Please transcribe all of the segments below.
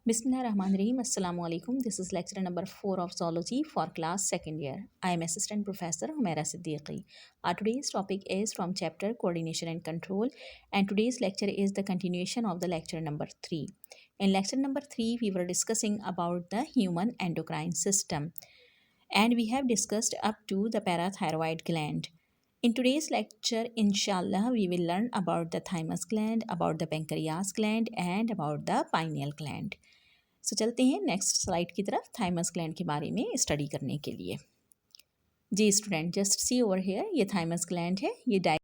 Bismillahirrahmanirrahim. Assalamu alaikum. This is lecture number 4 of zoology for class 2nd year. I am Assistant Professor Humaira Siddiqui. Our today's topic is from chapter Coordination and Control, and today's lecture is the continuation of the lecture number 3. In lecture number 3, we were discussing about the human endocrine system, and we have discussed up to the parathyroid gland. In today's lecture, inshallah, we will learn about the thymus gland, about the pancreas gland, and about the pineal gland. सो चलते हैं next slide की तरफ thymus gland के बारे में study करने के लिए। जी student, just see over here, ये थाइमस ग्लैंड है। ये डायग्राम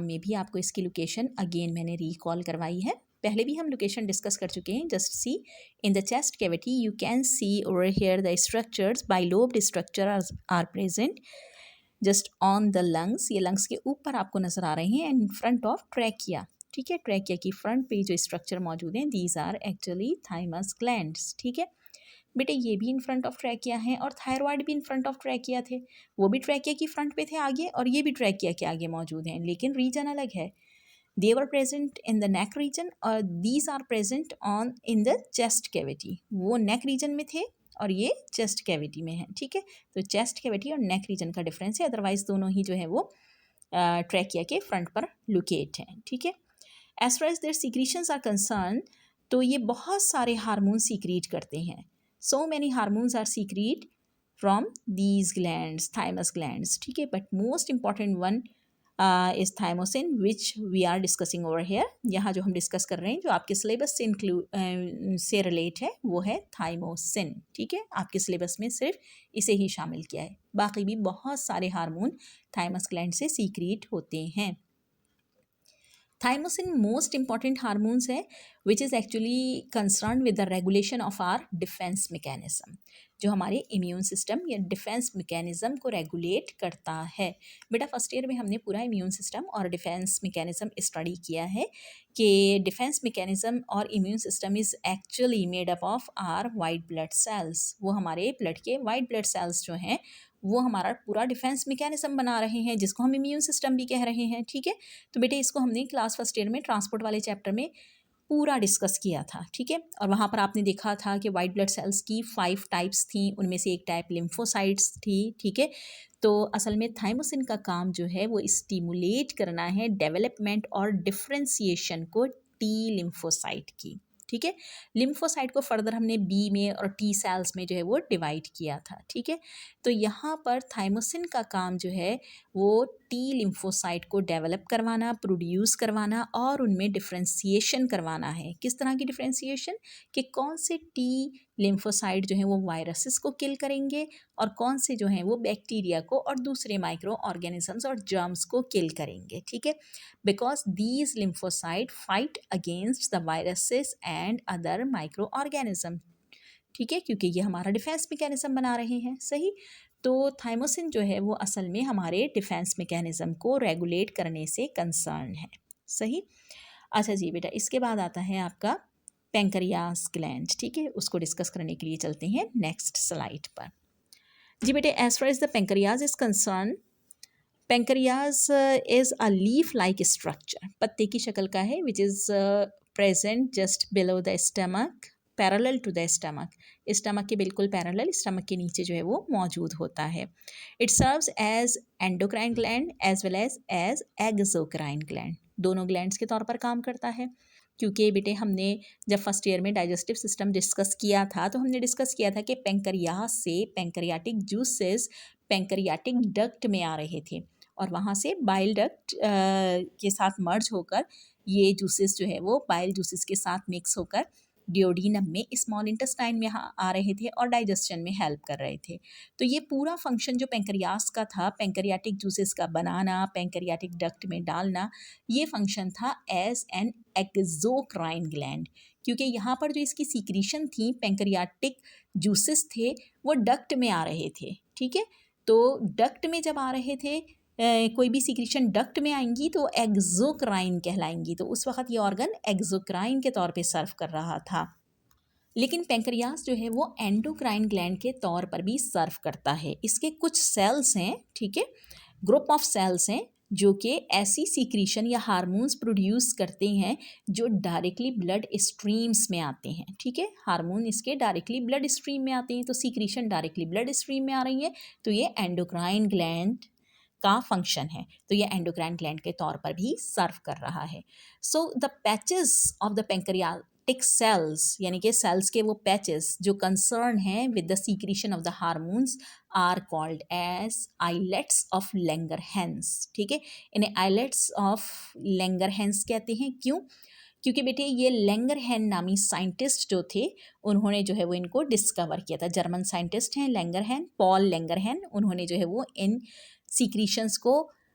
में भी आपको इसकी लोकेशन अगेन मैंने रिकॉल करवाई है। पहले भी हम लोकेशन डिस्कस कर चुके हैं। Just see in the chest cavity you can see over here the structures, bilobed structure are present just on the lungs. ये लंग्स के ऊपर आपको नजर आ रहे हैं and in front of trachea. ठीक है, ट्रैकिया की फ्रंट पे जो स्ट्रक्चर मौजूद हैं, these are actually thymus glands. ठीक है बेटे, ये भी इन फ्रंट ऑफ ट्रैकिया हैं और थायराइड भी इन फ्रंट ऑफ ट्रैकिया थे। वो भी ट्रैकिया की फ्रंट पे थे आगे, और ये भी ट्रैकिया के आगे मौजूद हैं, लेकिन रीजन अलग है। They were present in the neck region और these are present on in the chest cavity. वो नेक रीजन में थे और ये चेस्ट कैविटी में है। ठीक है, तो चेस्ट कैविटी और नेक रीजन का डिफरेंस है, अदरवाइज दोनों ही जो है वो ट्रैकिया के फ्रंट पर लोकेट हैं। ठीक है, as far as their secretions are concern, तो ये बहुत सारे हार्मोन सीक्रीट करते हैं। So many hormones are secrete from these glands, thymus glands. ठीक है, but most important one is thymosin which we are discussing over here. यहाँ जो हम डिस्कस कर रहे हैं, जो आपके सिलेबस से से रिलेट है, वो है थाइमोसिन। ठीक है, आपके सिलेबस में सिर्फ इसे ही शामिल किया है, बाकी भी बहुत सारे हार्मोन थाइमस ग्लैंड से सीक्रेट होते हैं। थाइमोसिन मोस्ट इंपॉर्टेंट हार्मोन्स है which is actually concern with the regulation of our defence mechanism, जो हमारे इम्यून सिस्टम या डिफेंस मैकेनिज्म को रेगुलेट करता है। बेटा, फर्स्ट ईयर में हमने पूरा इम्यून सिस्टम और डिफेंस मैकेनिज्म स्टडी किया है कि डिफेंस मैकेनिज्म और immune system is actually made up of our white blood cells. वो हमारे ब्लड के वाइट ब्लड सेल्स जो हैं, वो हमारा पूरा डिफेंस मैकेनिज्म बना रहे हैं, जिसको हम इम्यून सिस्टम भी कह रहे हैं। ठीक है, तो बेटे इसको हमने क्लास फर्स्ट ईयर में ट्रांसपोर्ट वाले चैप्टर में पूरा डिस्कस किया था। ठीक है, और वहाँ पर आपने देखा था कि वाइट ब्लड सेल्स की 5 टाइप्स थी, उनमें से एक टाइप लिम्फोसाइट्स थी। ठीक है, तो असल में थाइमोसिन का काम जो है वो स्टिमुलेट करना है डेवलपमेंट और डिफ्रेंसिएशन को टी लिम्फोसाइट की। ठीक है, लिम्फोसाइट को फर्दर हमने बी में और टी सेल्स में जो है वो डिवाइड किया था। ठीक है, तो यहाँ पर थाइमोसिन का काम जो है वो टी लिम्फोसाइट को डेवलप करवाना, प्रोड्यूस करवाना और उनमें डिफ्रेंसिएशन करवाना है। किस तरह की डिफ्रेंसिएशन, कि कौन से टी लिम्फोसाइट जो हैं वो वायरसेस को किल करेंगे और कौन से जो हैं वो बैक्टीरिया को और दूसरे माइक्रो ऑर्गेनिजम्स और जर्म्स को किल करेंगे। ठीक है, because these lymphocyte fight against the viruses and other micro organism. ठीक है, क्योंकि ये हमारा डिफेंस मैकेनिज्म बना रहे हैं। सही, तो थाइमोसिन जो है वो असल में हमारे डिफेंस मैकेनिज्म को रेगुलेट करने से कंसर्न है। सही, अच्छा जी बेटा, इसके बाद आता है आपका पेंक्रियास ग्लैंड। ठीक है, उसको डिस्कस करने के लिए चलते हैं नेक्स्ट स्लाइड पर। जी बेटे, as far as the pancreas is concern, pancreas is a leaf like structure, पत्ते की शक्ल का है, which is present just below the stomach, parallel to the stomach. Stomach के बिल्कुल पैरेलल, स्टमक के नीचे जो है वो मौजूद होता है। It serves as endocrine gland as well as exocrine gland, दोनों ग्लैंड्स के तौर पर काम करता है। क्योंकि बेटे हमने जब फर्स्ट ईयर में डाइजेस्टिव सिस्टम डिस्कस किया था, तो हमने डिस्कस किया था कि पेंक्रियास से पेंक्रियाटिक जूसेस पेंक्रियाटिक डक्ट में आ रहे थे और वहाँ से बाइल डक्ट के साथ मर्ज होकर ये जूसेस जो है वो बाइल जूसेस के साथ मिक्स होकर डियोडिनम में, स्मॉल इंटेस्टाइन में आ रहे थे और डाइजेशन में हेल्प कर रहे थे। तो ये पूरा फंक्शन जो पेंक्रियास का था, पेंक्रियाटिक जूसेस का बनाना, पेंक्रियाटिक डक्ट में डालना, ये फंक्शन था एज एन एक्सोक्राइन ग्लैंड। क्योंकि यहाँ पर जो इसकी सीक्रीशन थी, पेंक्रियाटिक जूसेस थे वो डक्ट में आ रहे थे। ठीक है, तो डक्ट में जब आ रहे थे, कोई भी सीक्रेशन डक्ट में आएंगी तो एक्सोक्राइन कहलाएंगी, तो उस वक्त ये ऑर्गन एक्सोक्राइन के तौर पे सर्व कर रहा था। लेकिन पेंक्रियास जो है वो एंडोक्राइन ग्लैंड के तौर पर भी सर्व करता है। इसके कुछ सेल्स हैं, ठीक है, ग्रुप ऑफ सेल्स हैं जो कि ऐसी सीक्रीशन या हार्मोन्स प्रोड्यूस करते हैं जो डायरेक्टली ब्लड स्ट्रीम्स में आते हैं, ठीक है। हार्मोन इसके डायरेक्टली ब्लड स्ट्रीम में आते हैं, तो सीक्रीशन डायरेक्टली ब्लड स्ट्रीम में आ रही है, तो ये एंडोक्राइन ग्लैंड का फंक्शन है, तो ये एंडोक्राइन ग्लैंड के तौर पर भी सर्व कर रहा है। So the patches of the pancreatic cells, यानी कि सेल्स के वो पैचेस जो कंसर्न हैं with the secretion of the hormones are called as islets of Langerhans, ठीक है। इन्हें आइलेट्स ऑफ लैंगरहैंस कहते हैं, क्यों? क्योंकि बेटे ये लैंगरहैन नामी साइंटिस्ट जो थे, उन्होंने जो है वो इनको डिस्कवर किया था। जर्मन साइंटिस्ट हैं लैंगरहैन, पॉल लैंगरहैन, उन्होंने जो है वो इन सीक्रीशंस को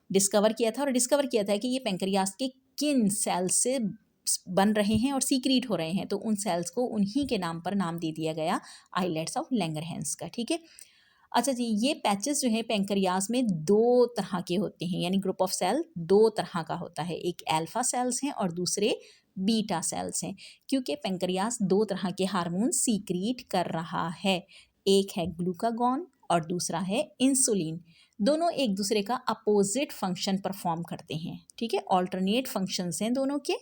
डिस्कवर किया था और डिस्कवर किया था कि ये पेंक्रियास के किन सेल्स से बन रहे हैं और सीक्रीट हो रहे हैं, तो उन सेल्स को उन्हीं के नाम पर नाम दे दिया गया आइलेट्स ऑफ लैंगरहैंस का, ठीक है। अच्छा जी, ये पैचेस जो है पेंक्रियास में दो तरह के होते हैं, यानी ग्रुप ऑफ सेल दो तरह का होता है, एक अल्फा सेल्स हैं और दूसरे बीटा सेल्स हैं, क्योंकि पेंक्रियास दो तरह के हार्मोन सीक्रीट कर रहा है, एक है ग्लूकागॉन और दूसरा है इंसुलिन। दोनों एक दूसरे का अपोजिट फंक्शन परफॉर्म करते हैं, ठीक है, ऑल्टरनेट फंक्शंस हैं दोनों के,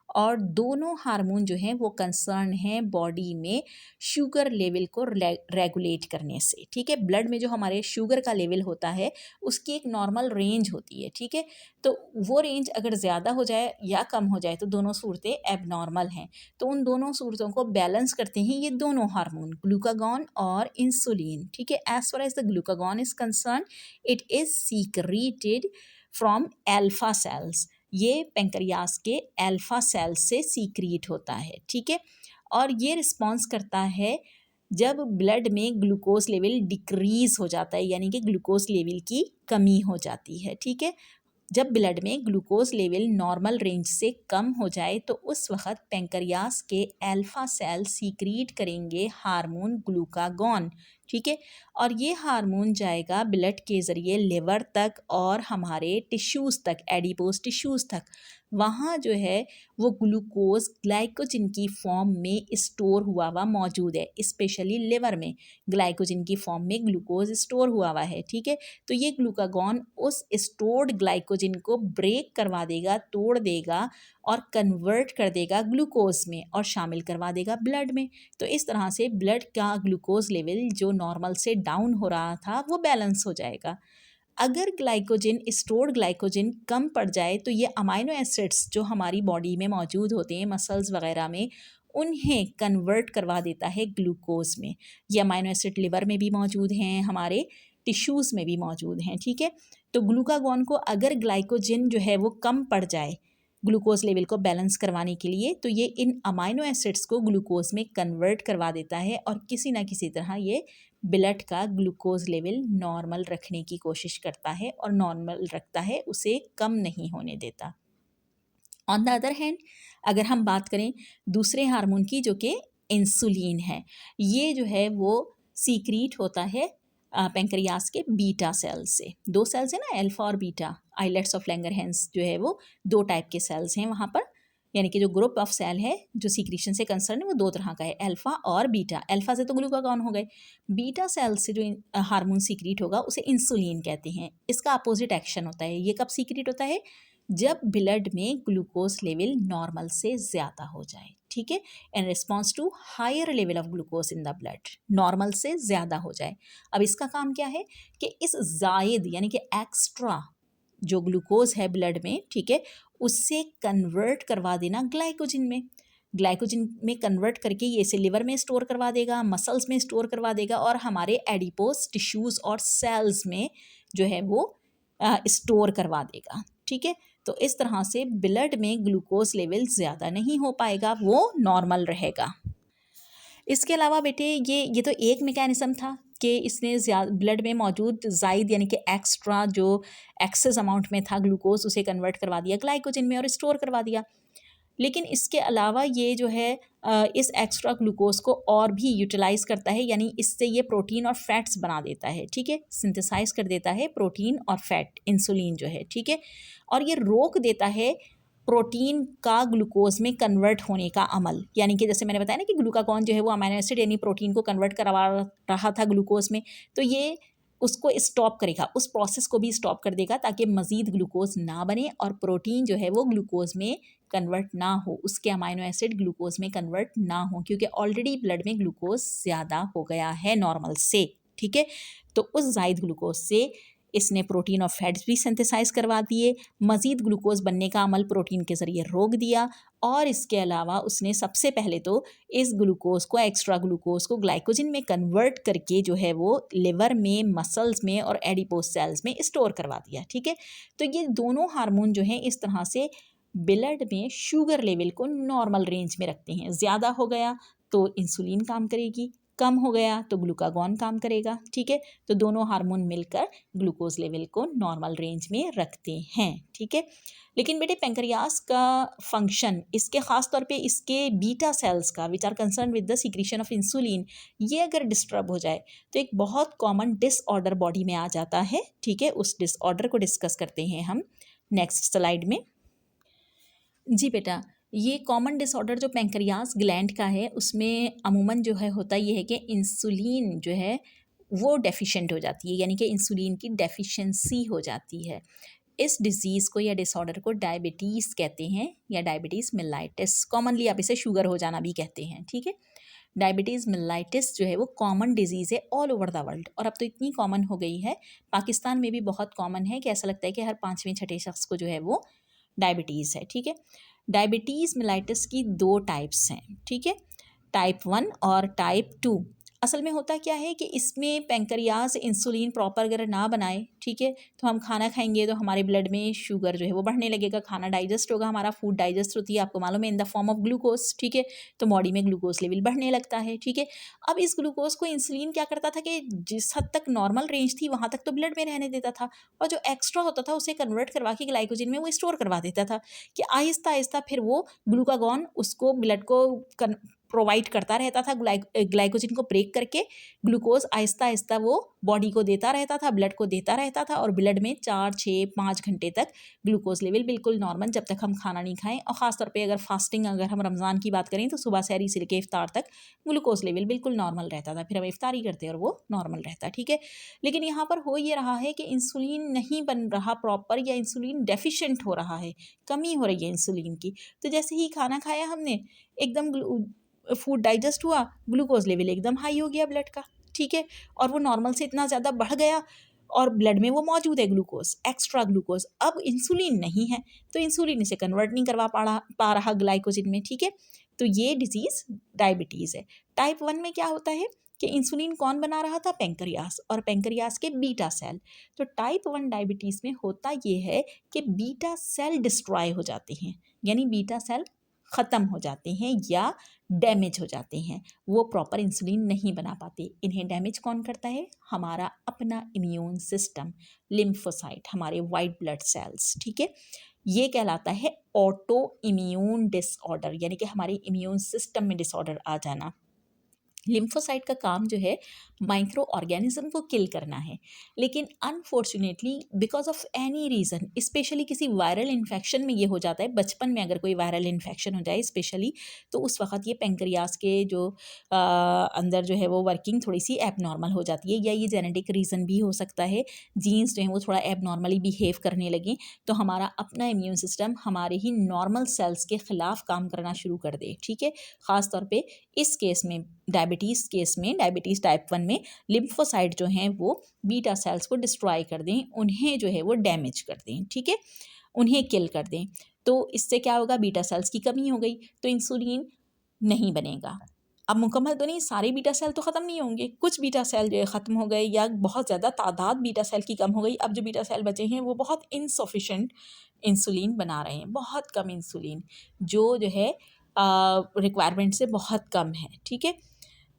और दोनों हार्मोन जो हैं वो कंसर्न हैं बॉडी में शुगर लेवल को रेगुलेट करने से, ठीक है। ब्लड में जो हमारे शुगर का लेवल होता है उसकी एक नॉर्मल रेंज होती है, ठीक है, तो वो रेंज अगर ज़्यादा हो जाए या कम हो जाए तो दोनों सूरतें एबनॉर्मल हैं, तो उन दोनों सूरतों को बैलेंस करते हैं ये दोनों हार्मोन ग्लूकागॉन और इंसुलिन, ठीक है। As far as the glucagon is concern, it is secreted from alpha cells, ये पेंक्रियास के अल्फा सेल्स से सीक्रीट होता है, ठीक है। और ये रिस्पॉन्स करता है जब ब्लड में ग्लूकोज लेवल डिक्रीज़ हो जाता है, यानी कि ग्लूकोज लेवल की कमी हो जाती है, ठीक है। जब ब्लड में ग्लूकोज लेवल नॉर्मल रेंज से कम हो जाए तो उस वक्त पेंक्रियास के अल्फा सेल सीक्रीट करेंगे हार्मोन ग्लूकागॉन, ठीक है, और ये हार्मोन जाएगा ब्लड के ज़रिए लिवर तक और हमारे टिश्यूज़ तक, एडिपोज टिश्यूज़ तक, वहाँ जो है वो ग्लूकोज ग्लाइकोजन की फॉर्म में स्टोर हुआ हुआ मौजूद है, स्पेशली लिवर में ग्लाइकोजन की फॉर्म में ग्लूकोज स्टोर हुआ हुआ है, ठीक है। तो ये ग्लूकागॉन उस स्टोर्ड ग्लाइकोजन को ब्रेक करवा देगा, तोड़ देगा और कन्वर्ट कर देगा ग्लूकोज में और शामिल करवा देगा ब्लड में, तो इस तरह से ब्लड का ग्लूकोज लेवल जो नॉर्मल से डाउन हो रहा था वो बैलेंस हो जाएगा। अगर ग्लाइकोजन, स्टोर्ड ग्लाइकोजन कम पड़ जाए तो ये अमाइनो एसिड्स जो हमारी बॉडी में मौजूद होते हैं मसल्स वगैरह में, उन्हें कन्वर्ट करवा देता है ग्लूकोज में। ये अमाइनो एसिड लिवर में भी मौजूद हैं, हमारे टिश्यूज़ में भी मौजूद हैं, ठीक है। तो ग्लूकागॉन को अगर ग्लाइकोजन जो है वो कम पड़ जाए ग्लूकोज लेवल को बैलेंस करवाने के लिए, तो ये इन अमाइनो एसिड्स को ग्लूकोज में कन्वर्ट करवा देता है और किसी ना किसी तरह ये ब्लड का ग्लूकोज लेवल नॉर्मल रखने की कोशिश करता है और नॉर्मल रखता है, उसे कम नहीं होने देता। ऑन द अदर हैंड अगर हम बात करें दूसरे हार्मोन की जो कि इंसुलिन है, ये जो है वो सीक्रीट होता है पेंक्रियास के बीटा सेल्स से। दो सेल्स हैं ना, अल्फा और बीटा, आइलेट्स ऑफ लैंगरहैंस जो है वो दो टाइप के सेल्स हैं वहाँ पर, यानी कि जो ग्रुप ऑफ सेल है जो सीक्रीशन से कंसर्न है वो दो तरह का है, अल्फा और बीटा। अल्फा से तो ग्लूकागॉन हो गए, बीटा सेल से जो हार्मोन सीक्रीट होगा उसे इंसुलिन कहते हैं। इसका अपोजिट एक्शन होता है, ये कब सीक्रीट होता है? जब ब्लड में ग्लूकोज लेवल नॉर्मल से ज़्यादा हो जाए, ठीक है, in response to higher level of glucose in the blood, normal से ज़्यादा हो जाए। अब इसका काम क्या है कि इस जायद यानी कि एक्स्ट्रा जो ग्लूकोज है ब्लड में, ठीक है, उससे कन्वर्ट करवा देना ग्लाइकोजन में, ग्लाइकोजन में कन्वर्ट करके ये इसे लिवर में स्टोर करवा देगा, मसल्स में स्टोर करवा देगा और हमारे एडिपोज टिश्यूज़ और सेल्स में जो है वो स्टोर करवा देगा, ठीक है। तो इस तरह से ब्लड में ग्लूकोज लेवल ज़्यादा नहीं हो पाएगा, वो नॉर्मल रहेगा। इसके अलावा बेटे ये तो एक मैकेनिज़्म था कि इसने ब्लड में मौजूद ज़ायद यानी कि एक्स्ट्रा जो एक्सेस अमाउंट में था ग्लूकोज उसे कन्वर्ट करवा दिया ग्लाइकोजन में और स्टोर करवा दिया। लेकिन इसके अलावा ये जो है इस एक्स्ट्रा ग्लूकोज को और भी यूटिलाइज़ करता है, यानी इससे ये प्रोटीन और फैट्स बना देता है, ठीक है, सिंथेसाइज कर देता है प्रोटीन और फैट, इंसुलिन जो है, ठीक है, और ये रोक देता है प्रोटीन का ग्लूकोज में कन्वर्ट होने का अमल। यानी कि जैसे मैंने बताया ना कि ग्लूकागॉन जो है वो अमीनो एसिड यानी प्रोटीन को कन्वर्ट करवा रहा था ग्लूकोज में, तो ये उसको स्टॉप करेगा, उस प्रोसेस को भी स्टॉप कर देगा ताकि मज़ीद ग्लूकोज ना बने और प्रोटीन जो है वो ग्लूकोज में कन्वर्ट ना हो, उसके अमाइनो एसिड ग्लूकोज में कन्वर्ट ना हो, क्योंकि ऑलरेडी ब्लड में ग्लूकोज ज़्यादा हो गया है नॉर्मल से, ठीक है। तो उस ज़ायद ग्लूकोज से इसने प्रोटीन और फैट्स भी सिंथेसाइज करवा दिए, मज़ीद ग्लूकोज बनने का अमल प्रोटीन के ज़रिए रोक दिया, और इसके अलावा उसने सबसे पहले तो इस ग्लूकोज को, एक्स्ट्रा ग्लूकोज को ग्लाइकोजन में कन्वर्ट करके जो है वो लिवर में, मसल्स में और एडिपोज सेल्स में स्टोर करवा दिया, ठीक है। तो ये दोनों हार्मोन जो हैं इस तरह से ब्लड में शुगर लेवल को नॉर्मल रेंज में रखते हैं। ज़्यादा हो गया तो इंसुलिन काम करेगी, कम हो गया तो ग्लूकागॉन काम करेगा, ठीक है। तो दोनों हार्मोन मिलकर ग्लूकोज लेवल को नॉर्मल रेंज में रखते हैं, ठीक है। लेकिन बेटे पेंक्रियास का फंक्शन, इसके ख़ास तौर पे इसके बीटा सेल्स का which are concern with the secretion of insulin, ये अगर डिस्टर्ब हो जाए तो एक बहुत कॉमन डिसऑर्डर बॉडी में आ जाता है, ठीक है। उस डिसऑर्डर को डिस्कस करते हैं हम नेक्स्ट स्लाइड में। जी बेटा, ये कॉमन डिसऑर्डर जो पेंक्रियास ग्लैंड का है उसमें अमूमन जो है होता ये है कि इंसुलिन जो है वो डेफिशिएंट हो जाती है, यानी कि इंसुलिन की डेफिशिएंसी हो जाती है। इस डिज़ीज़ को या डिसऑर्डर को डायबिटीज़ कहते हैं या डायबिटीज़ मेलाइटिस, कॉमनली आप इसे शुगर हो जाना भी कहते हैं, ठीक है। डायबिटीज़ मेलाइटिस जो है वो कॉमन डिजीज़ है ऑल ओवर द वर्ल्ड, और अब तो इतनी कॉमन हो गई है, पाकिस्तान में भी बहुत कॉमन है कि ऐसा लगता है कि हर 5वें 6ठे शख्स को जो है वो डायबिटीज़ है, ठीक है। डायबिटीज़ मेलाइटिस की 2 टाइप्स हैं, ठीक है, टाइप 1 और टाइप 2। असल में होता क्या है कि इसमें पेंक्रियास इंसुलिन प्रॉपर अगर ना बनाए, ठीक है, तो हम खाना खाएंगे तो हमारे ब्लड में शुगर जो है वो बढ़ने लगेगा, खाना डाइजेस्ट होगा, हमारा फूड डाइजेस्ट होती है आपको मालूम है in the form of glucose, ठीक है। तो बॉडी में ग्लूकोज लेवल बढ़ने लगता है, ठीक है। अब इस ग्लूकोज को इंसुलिन क्या करता था कि जिस हद तक नॉर्मल रेंज थी वहाँ तक तो ब्लड में रहने देता था, और जो एक्स्ट्रा होता था उसे कन्वर्ट करवा के ग्लाइकोजन में वो स्टोर करवा देता था, कि आहिस्ता आहिस्ता फिर वो ग्लूकागॉन उसको ब्लड को प्रोवाइड करता रहता था, ग्लाइकोजन को ब्रेक करके ग्लूकोज आहिस्ता आहिस्ता वो बॉडी को देता रहता था, ब्लड को देता रहता था, और ब्लड में 4, 6, 5 घंटे तक ग्लूकोज लेवल बिल्कुल नॉर्मल, जब तक हम खाना नहीं खाएं, और ख़ासतौर पे अगर फास्टिंग, अगर हम रमज़ान की बात करें तो सुबह सहरी से लेकर इफ्तार तक ग्लूकोज लेवल बिल्कुल नॉर्मल रहता था, फिर हम इफ्तारी करते और वो नॉर्मल रहता, ठीक है। लेकिन यहाँ पर हो ये रहा है कि इंसुलिन नहीं बन रहा प्रॉपर, या इंसुलिन डेफिशिएंट हो रहा है, कमी हो रही है इंसुलिन की। तो जैसे ही खाना खाया हमने, एकदम फूड डाइजेस्ट हुआ, ग्लूकोज लेवल एकदम हाई हो गया ब्लड का, ठीक है, और वो नॉर्मल से इतना ज़्यादा बढ़ गया, और ब्लड में वो मौजूद है ग्लूकोज, एक्स्ट्रा ग्लूकोज, अब इंसुलिन नहीं है, तो इंसुलिन इसे कन्वर्ट नहीं करवा पा रहा ग्लाइकोजन में, ठीक है। तो ये डिजीज़ डायबिटीज़ है। टाइप 1 में क्या होता है कि इंसुलिन कौन बना रहा था? पेंक्रियास, और पेंक्रियास के बीटा सेल। तो टाइप 1 डायबिटीज़ में होता ये है कि बीटा सेल डिस्ट्रॉय हो जाते हैं, यानी बीटा सेल ख़त्म हो जाते हैं या डैमेज हो जाते हैं, वो प्रॉपर इंसुलिन नहीं बना पाते। इन्हें डैमेज कौन करता है? हमारा अपना इम्यून सिस्टम, लिम्फोसाइट, हमारे वाइट ब्लड सेल्स, ठीक है। ये कहलाता है ऑटो इम्यून डिसऑर्डर, यानी कि हमारे इम्यून सिस्टम में डिसऑर्डर आ जाना। लिम्फोसाइट का काम जो है माइक्रो ऑर्गेनिज्म को किल करना है, लेकिन unfortunately because of any reason, specially किसी वायरल इन्फेक्शन में ये हो जाता है, बचपन में अगर कोई वायरल इन्फेक्शन हो जाए स्पेशली, तो उस वक्त ये पेंक्रियास के जो अंदर जो है वो वर्किंग थोड़ी सी एबनॉर्मल हो जाती है, या ये जेनेटिक रीज़न भी हो सकता है, जीन्स जो हैं वो थोड़ा एबनॉर्मली बिहेव करने लगें, तो हमारा अपना इम्यून सिस्टम हमारे ही नॉर्मल सेल्स के ख़िलाफ़ काम करना शुरू कर दे, ठीक है। ख़ास तौर पे इस केस में, डायबिटीज़ केस में, डायबिटीज़ टाइप 1 में लिम्फोसाइट जो हैं वो बीटा सेल्स को डिस्ट्रॉय कर दें, उन्हें जो है वो डैमेज कर दें, ठीक है, उन्हें किल कर दें। तो इससे क्या होगा? बीटा सेल्स की कमी हो गई, तो इंसुलिन नहीं बनेगा। अब मुकम्मल तो नहीं, सारे बीटा सेल तो ख़त्म नहीं होंगे, कुछ बीटा सेल जो है ख़त्म हो गए, या बहुत ज़्यादा तादाद बीटा सेल की कम हो गई। अब जो बीटा सेल बचे हैं वो बहुत इनसफिशेंट इंसुलिन बना रहे हैं, बहुत कम इंसुलिन, जो है रिक्वायरमेंट से बहुत कम है, ठीक है।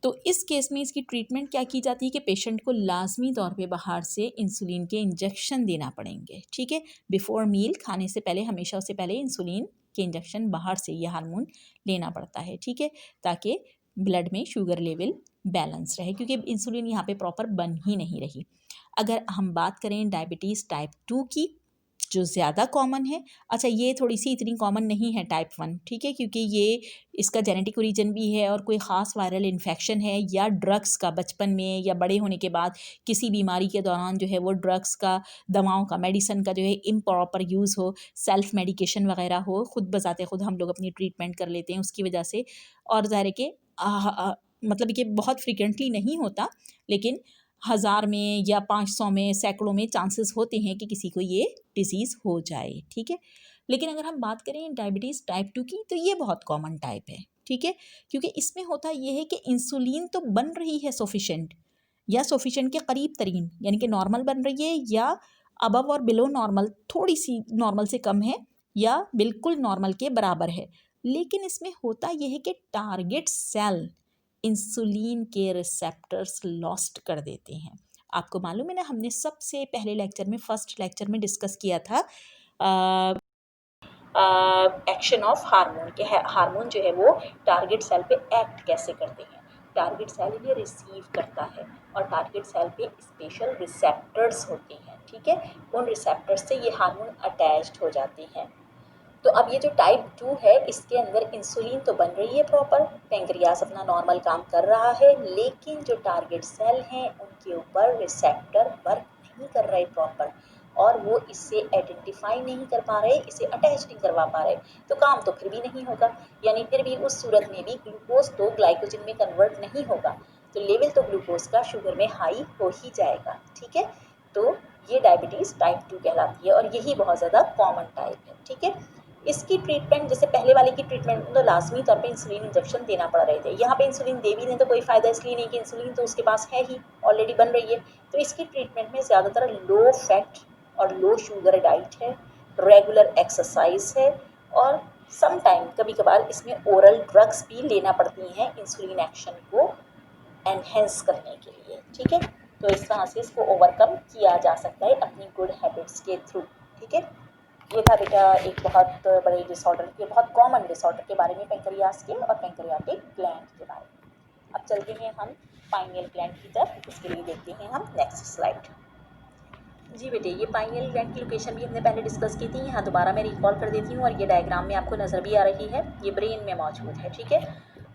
तो इस केस में इसकी ट्रीटमेंट क्या की जाती है कि पेशेंट को लाजमी तौर पे बाहर से इंसुलिन के इंजेक्शन देना पड़ेंगे, ठीक है। बिफोर मील, खाने से पहले, हमेशा उससे पहले इंसुलिन के इंजेक्शन बाहर से ये हार्मोन लेना पड़ता है, ठीक है, ताकि ब्लड में शुगर लेवल बैलेंस रहे, क्योंकि इंसुलिन यहाँ पे प्रॉपर बन ही नहीं रही। अगर हम बात करें डायबिटीज़ टाइप 2 की, जो ज़्यादा कॉमन है, अच्छा ये थोड़ी सी इतनी कॉमन नहीं है टाइप 1, ठीक है, क्योंकि ये इसका जेनेटिक ओरिजिन भी है और कोई ख़ास वायरल इन्फेक्शन है या ड्रग्स का बचपन में या बड़े होने के बाद किसी बीमारी के दौरान जो है वो ड्रग्स का, दवाओं का, मेडिसिन का जो है इम्प्रॉपर यूज़ हो, सेल्फ मेडिकेशन वगैरह हो, खुद बजाते खुद हम लोग अपनी ट्रीटमेंट कर लेते हैं उसकी वजह से। और ज़ाहिर है कि मतलब ये बहुत फ्रीक्वेंटली नहीं होता, लेकिन 1000 में या 500 में, सैकड़ों में चांसेस होते हैं कि किसी को ये डिसीज़ हो जाए, ठीक है। लेकिन अगर हम बात करें डायबिटीज़ टाइप 2 की, तो ये बहुत कॉमन टाइप है, ठीक है, क्योंकि इसमें होता ये है कि इंसुलिन तो बन रही है सफिशिएंट या सफिशिएंट के करीब तरीन, यानी कि नॉर्मल बन रही है या अबव और बिलो नॉर्मल, थोड़ी सी नॉर्मल से कम है या बिल्कुल नॉर्मल के बराबर है। लेकिन इसमें होता यह है कि टारगेट सेल इंसुलिन के रिसेप्टर्स लॉस्ट कर देते हैं। आपको मालूम है ना, हमने सबसे पहले लेक्चर में, फर्स्ट लेक्चर में डिस्कस किया था एक्शन ऑफ हार्मोन के, हार्मोन जो है वो टारगेट सेल पे एक्ट कैसे करते हैं। टारगेट सेल इन्हें रिसीव करता है और टारगेट सेल पे स्पेशल रिसेप्टर्स होते हैं, ठीक है। उन रिसेप्टर्स से ये हार्मोन अटैच्ड हो जाते हैं। तो अब ये जो टाइप 2 है, इसके अंदर इंसुलिन तो बन रही है प्रॉपर, पेंक्रियास अपना नॉर्मल काम कर रहा है, लेकिन जो टारगेट सेल हैं उनके ऊपर रिसेप्टर वर्क नहीं कर रहे प्रॉपर, और वो इससे आइडेंटिफाई नहीं कर पा रहे, इसे अटैच नहीं करवा पा रहे, तो काम तो फिर भी नहीं होगा। यानी फिर भी उस सूरत में भी ग्लूकोज तो ग्लाइकोजन में कन्वर्ट नहीं होगा, तो लेवल तो ग्लूकोज का शुगर में हाई हो ही जाएगा, ठीक है। तो ये डायबिटीज़ टाइप 2 कहलाती है और यही बहुत ज़्यादा कॉमन टाइप है, ठीक है। इसकी ट्रीटमेंट, जैसे पहले वाले की ट्रीटमेंट तो लाजमी तौर पे इंसुलिन इंजेक्शन देना पड़ रहे थे, यहाँ पे इंसुलिन दे भी नहीं तो कोई फ़ायदा इसलिए नहीं कि इंसुलिन तो उसके पास है ही, ऑलरेडी बन रही है। तो इसकी ट्रीटमेंट में ज़्यादातर लो फैट और लो शुगर डाइट है, रेगुलर एक्सरसाइज है, और सम टाइम कभी कभार इसमें ओरल ड्रग्स भी लेना पड़ती हैं इंसुलिन एक्शन को एनहेंस करने के लिए, ठीक है। तो इस तरह से इसको ओवरकम किया जा सकता है अपनी गुड हैबिट्स के थ्रू, ठीक है। ये था बेटा एक बहुत बड़े डिसऑर्डर के, बहुत कॉमन डिसऑर्डर के बारे में, पेंक्रियास के और पेंक्रियाटिक ग्लैंड के बारे में। अब चलते हैं हम पाइनियल ग्लैंड की तरफ, उसके लिए देखते हैं हम नेक्स्ट स्लाइड। जी बेटे, ये पाइनियल ग्लैंड की लोकेशन भी हमने पहले डिस्कस की थी, यहाँ दोबारा मैं रिकॉल कर देती हूँ, और ये डायग्राम में आपको नज़र भी आ रही है, ये ब्रेन में मौजूद है, ठीक है।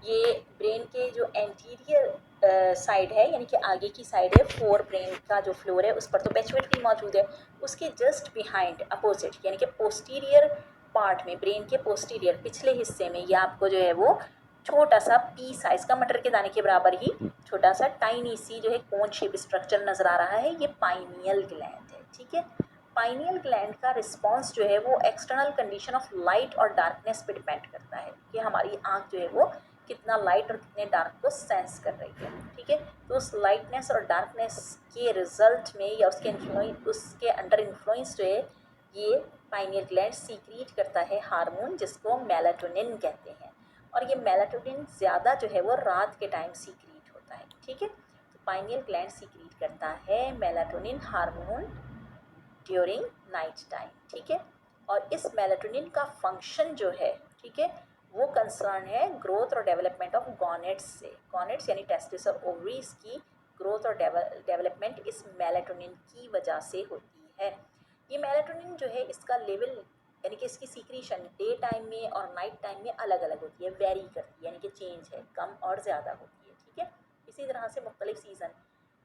ये ब्रेन के जो एंटीरियर साइड है, यानी कि आगे की साइड है, फोर ब्रेन का जो फ्लोर है उस पर तो पेचुइटरी मौजूद है, उसके जस्ट बिहाइंड अपोजिट यानी कि पोस्टीरियर पार्ट में, ब्रेन के पोस्टीरियर पिछले हिस्से में, ये आपको जो है वो छोटा सा पी साइज का, मटर के दाने के बराबर ही छोटा सा टाइनी सी जो है कोन शेप स्ट्रक्चर नज़र आ रहा है, ये पाइनियल ग्लैंड है, ठीक है। पाइनियल ग्लैंड का रिस्पॉन्स जो है वो एक्सटर्नल कंडीशन ऑफ लाइट और डार्कनेस पे डिपेंड करता है कि हमारी आँख जो है वो कितना लाइट और कितने डार्क को सेंस कर रही है, ठीक है। तो उस लाइटनेस और डार्कनेस के रिजल्ट में या उसके अंडर इन्फ्लुएंस जो है, ये पाइनियल ग्लैंड सीक्रेट करता है हार्मोन जिसको मेलाटोनिन कहते हैं, और ये मेलाटोनिन ज़्यादा जो है वो रात के टाइम सीक्रेट होता है, ठीक है। तो पाइनियल ग्लैंड सीक्रेट करता है melatonin hormone during night time, ठीक है। और इस मेलाटोनिन का फंक्शन जो है, ठीक है, वो कंसर्न है ग्रोथ और डेवलपमेंट ऑफ गॉनेट्स से। गॉनेट्स यानी टेस्टिस और ओवरीज की ग्रोथ और डेवलपमेंट इस मेलाटोनिन की वजह से होती है। ये मेलाटोनिन जो है, इसका लेवल यानी कि इसकी सीक्रेशन डे टाइम में और नाइट टाइम में अलग अलग होती है, वेरी करती है, यानी कि चेंज है, कम और ज़्यादा होती है, ठीक है। इसी तरह से मुख्तलिफ सीज़न,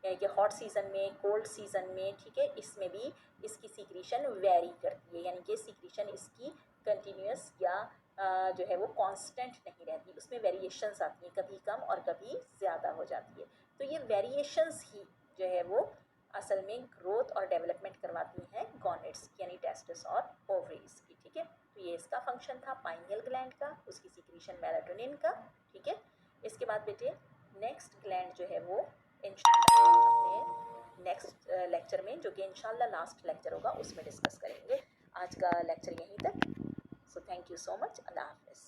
यानी कि हॉट सीज़न में, कोल्ड सीज़न में, ठीक है, इसमें भी इसकी सीक्रेशन वेरी करती है, यानी कि सीक्रेशन इसकी कंटिन्यूस या जो है वो कांस्टेंट नहीं रहती, उसमें वेरिएशंस आती हैं, कभी कम और कभी ज़्यादा हो जाती है। तो ये वेरिएशंस ही जो है वो असल में ग्रोथ और डेवलपमेंट करवाती हैं गॉनेट्स यानी टेस्टिस और ओवरीज की, ठीक है। तो ये इसका फंक्शन था पाइनियल ग्लैंड का, उसकी सीक्रेशन मेलाटोनिन का, ठीक है। इसके बाद बेटे नेक्स्ट ग्लैंड जो है वो इंशाल्लाह अपने नेक्स्ट लेक्चर में, जो कि इंशाल्लाह लास्ट लेक्चर होगा, उसमें डिस्कस करेंगे। आज का लेक्चर यहीं तक। So thank you so much. अल्लाह हाफ़िज़।